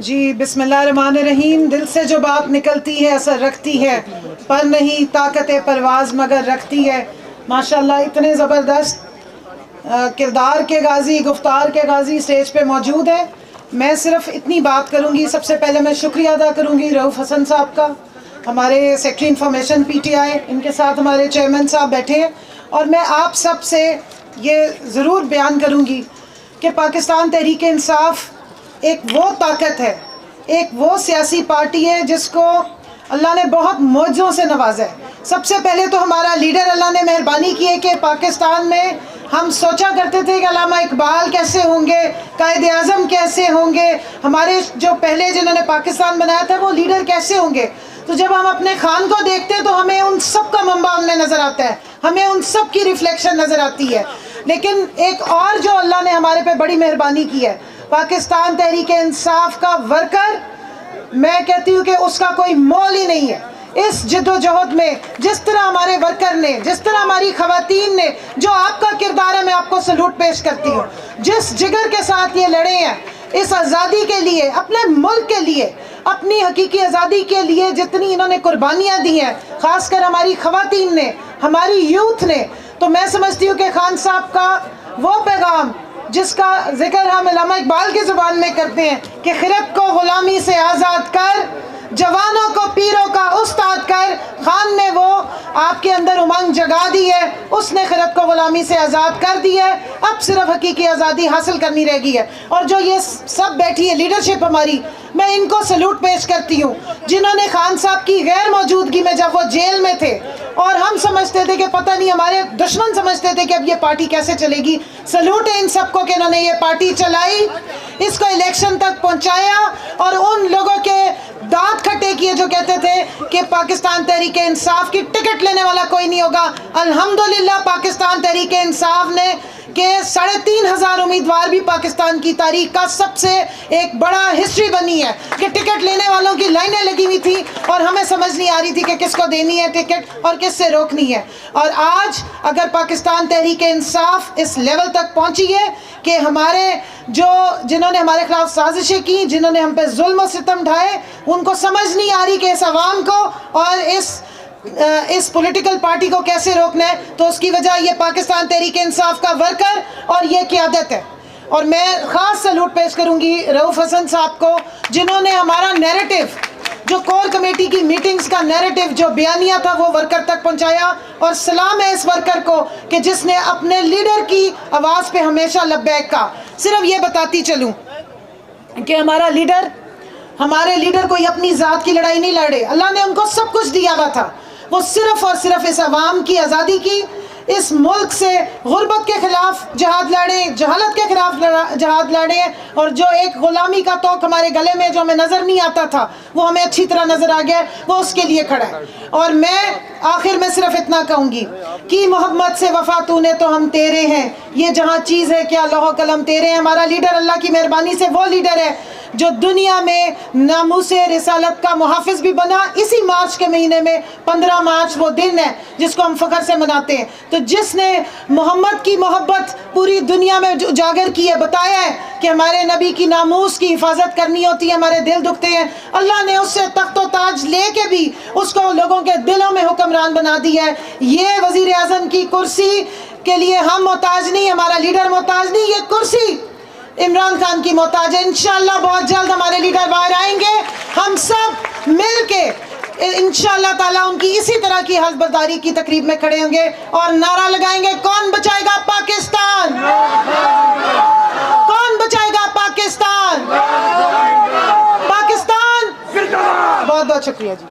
جی بسم اللہ الرحمن الرحیم. دل سے جو بات نکلتی ہے اثر رکھتی ہے، پر نہیں طاقت پرواز مگر رکھتی ہے. ماشاءاللہ اتنے زبردست کردار کے غازی، گفتار کے غازی اسٹیج پہ موجود ہیں. میں صرف اتنی بات کروں گی. سب سے پہلے میں شکریہ ادا کروں گی رؤف حسن صاحب کا، ہمارے secretary information P T I, ان کے ساتھ ہمارے چیئرمین صاحب بیٹھے ہیں. اور میں آپ سب سے یہ ضرور بیان کروں گی کہ پاکستان تحریک انصاف ایک وہ طاقت ہے، ایک وہ سیاسی پارٹی ہے جس کو اللہ نے بہت معجزوں سے نوازا ہے. سب سے پہلے تو ہمارا لیڈر اللہ نے مہربانی کی ہے کہ پاکستان میں ہم سوچا کرتے تھے کہ علامہ اقبال کیسے ہوں گے، قائد اعظم کیسے ہوں گے، ہمارے جو پہلے جنہوں نے پاکستان بنایا تھا وہ لیڈر کیسے ہوں گے. تو جب ہم اپنے خان کو دیکھتے ہیں تو ہمیں ان سب کا منبع ان میں نظر آتا ہے، ہمیں ان سب کی ریفلیکشن نظر آتی ہے. لیکن ایک اور جو اللہ نے ہمارے پہ بڑی مہربانی کی ہے، پاکستان تحریک انصاف کا ورکر، میں کہتی ہوں کہ اس کا کوئی مول ہی نہیں ہے. اس جد و جہد میں جس طرح ہمارے ورکر نے، جس طرح ہماری خواتین نے، جو آپ کا کردار ہے، میں آپ کو سلوٹ پیش کرتی ہوں. جس جگر کے ساتھ یہ لڑے ہیں اس آزادی کے لیے، اپنے ملک کے لیے، اپنی حقیقی آزادی کے لیے، جتنی انہوں نے قربانیاں دی ہیں، خاص کر ہماری خواتین نے، ہماری یوتھ نے، تو میں سمجھتی ہوں کہ خان صاحب کا وہ پیغام جس کا ذکر ہم علامہ اقبال کی زبان میں کرتے ہیں کہ خرد کو غلامی سے آزاد کر، جوانوں کو پیروں کا استاد کر، خان نے وہ آپ کے اندر امنگ جگا دی ہے. اس نے خرد کو غلامی سے آزاد کر دی ہے. اب صرف حقیقی آزادی حاصل کرنی رہ گئی ہے. اور جو یہ سب بیٹھی ہے لیڈرشپ ہماری، میں ان کو سلوٹ پیش کرتی ہوں جنہوں نے خان صاحب کی غیر موجودگی میں، جب وہ جیل میں تھے اور ہم سمجھتے تھے کہ پتہ نہیں، ہمارے دشمن سمجھتے تھے کہ اب یہ پارٹی کیسے چلے گی، سلوٹ ہے ان سب کو کہ انہوں نے یہ پارٹی چلائی، اس کو الیکشن تک پہنچایا. اور ان لوگوں کے دانت کھٹے کیے جو کہتے تھے کہ پاکستان تحریک انصاف کی ٹکٹ لینے والا کوئی نہیں ہوگا. الحمدللہ پاکستان تحریک انصاف نے کہ 3,500 امیدوار بھی پاکستان کی تاریخ کا سب سے ایک بڑا ہسٹری بنی ہے کہ ٹکٹ لینے والوں کی لائنیں لگی ہوئی تھی اور ہمیں سمجھ نہیں آ رہی تھی کہ کس کو دینی ہے ٹکٹ اور کس سے روکنی ہے. اور آج اگر پاکستان تحریک انصاف اس لیول تک پہنچی ہے کہ ہمارے جنہوں نے ہمارے خلاف سازشیں کی، جنہوں نے ہم پہ ظلم و ستم ڈھائے، ان کو سمجھ نہیں آ رہی کہ اس عوام کو اور اس پولیٹیکل پارٹی کو کیسے روکنا ہے، تو اس کی وجہ یہ پاکستان تحریک انصاف کا ورکر اور یہ قیادت ہے. اور میں خاص سلوٹ پیش کروں گی رؤف حسن صاحب کو، جنہوں نے ہمارا نیریٹو، جو کور کمیٹی کی میٹنگز کا نیریٹو، جو بیانیہ تھا، وہ ورکر تک پہنچایا. اور سلام ہے اس ورکر کو کہ جس نے اپنے لیڈر کی آواز پہ ہمیشہ لبیک کہا. صرف یہ بتاتی چلوں کہ ہمارے لیڈر کوئی اپنی ذات کی لڑائی نہیں لڑے. اللہ نے ان کو سب کچھ دیا ہوا تھا. وہ صرف اور صرف اس عوام کی آزادی کی، اس ملک سے غربت کے خلاف جہاد لڑے، جہالت کے خلاف جہاد لڑے. اور جو ایک غلامی کا توق ہمارے گلے میں جو ہمیں نظر نہیں آتا تھا، وہ ہمیں اچھی طرح نظر آ گیا، وہ اس کے لیے کھڑا ہے. اور میں آخر میں صرف اتنا کہوں گی کہ محمد سے وفا تو نے تو ہم تیرے ہیں، یہ جہاں چیز ہے کیا لوح و قلم تیرے ہیں. ہمارا لیڈر اللہ کی مہربانی سے وہ لیڈر ہے جو دنیا میں ناموس رسالت کا محافظ بھی بنا. اسی مارچ کے مہینے میں 15 مارچ وہ دن ہے جس کو ہم فخر سے مناتے ہیں. تو جس نے محمد کی محبت پوری دنیا میں اجاگر کی ہے، بتایا ہے کہ ہمارے نبی کی ناموس کی حفاظت کرنی ہوتی ہے، ہمارے دل دکھتے ہیں، اللہ نے اس سے تخت و تاج لے کے بھی اس کو لوگوں کے دلوں میں حکمران بنا دیا ہے. یہ وزیر اعظم کی کرسی کے لیے ہم محتاج نہیں، ہمارا لیڈر محتاج نہیں، یہ کرسی عمران خان کی محتاج ہے. انشاءاللہ بہت جلد ہمارے لیڈر باہر آئیں گے، ہم سب مل کے انشاءاللہ تعالیٰ ان کی اسی طرح کی حلف برداری کی تقریب میں کھڑے ہوں گے اور نعرہ لگائیں گے، کون بچائے گا پاکستان، کون بچائے گا پاکستان، پاکستان. بہت بہت شکریہ جی.